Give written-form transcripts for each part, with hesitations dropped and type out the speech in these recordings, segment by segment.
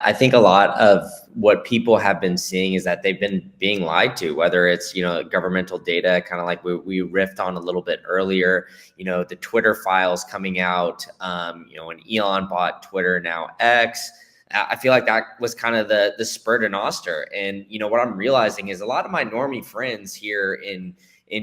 I think a lot of what people have been seeing is that they've been being lied to, whether it's, governmental data, kind of like we riffed on a little bit earlier, the Twitter files coming out, when Elon bought Twitter, now X. I feel like that was kind of the spur to Noster. And, what I'm realizing is a lot of my normie friends here in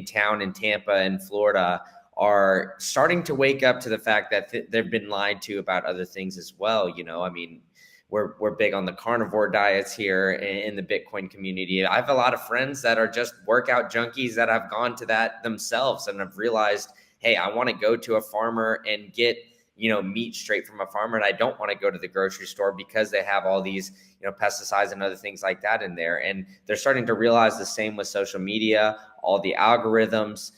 town in Tampa and Florida are starting to wake up to the fact that they've been lied to about other things as well. I mean, we're big on the carnivore diets here in the Bitcoin community. I have a lot of friends that are just workout junkies that have gone to that themselves and have realized, hey, I want to go to a farmer and get, meat straight from a farmer. And I don't want to go to the grocery store because they have all these, pesticides and other things like that in there. And they're starting to realize the same with social media, all the algorithms,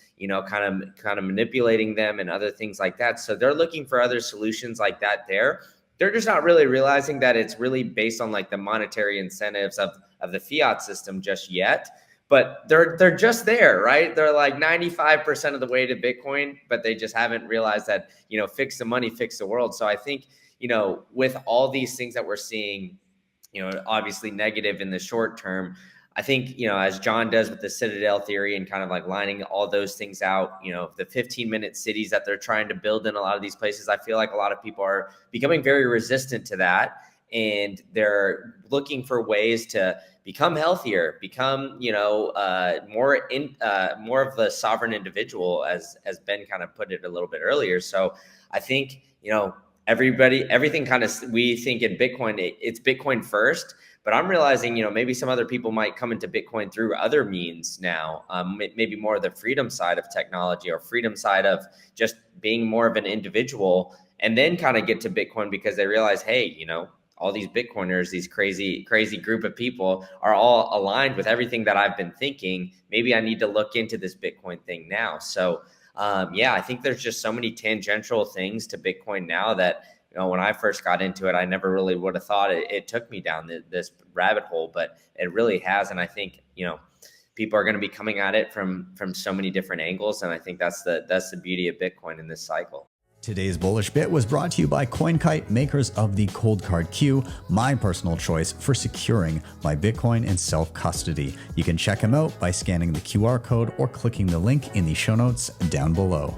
kind of manipulating them and other things like that. So they're looking for other solutions like that there. They're just not really realizing that it's really based on like the monetary incentives of the fiat system just yet. But they're just there, right? They're like 95% of the way to Bitcoin, but they just haven't realized that, fix the money, fix the world. So I think, with all these things that we're seeing, obviously negative in the short term, I think, as John does with the Citadel theory and kind of like lining all those things out, the 15-minute cities that they're trying to build in a lot of these places, I feel like a lot of people are becoming very resistant to that. And they're looking for ways to become healthier, become, more of the sovereign individual, as Ben kind of put it a little bit earlier. So I think, everything kind of, we think in Bitcoin, it's Bitcoin first. But I'm realizing, maybe some other people might come into Bitcoin through other means now, maybe more of the freedom side of technology or freedom side of just being more of an individual, and then kind of get to Bitcoin because they realize, hey, all these Bitcoiners, these crazy group of people are all aligned with everything that I've been thinking. Maybe I need to look into this Bitcoin thing now. So, I think there's just so many tangential things to Bitcoin now that, when I first got into it, I never really would have thought it took me down this rabbit hole, but it really has. And I think, people are going to be coming at it from so many different angles. And I think that's the beauty of Bitcoin in this cycle. Today's Bullish Bit was brought to you by CoinKite, makers of the Cold Card Q, my personal choice for securing my Bitcoin in self-custody. You can check them out by scanning the QR code or clicking the link in the show notes down below.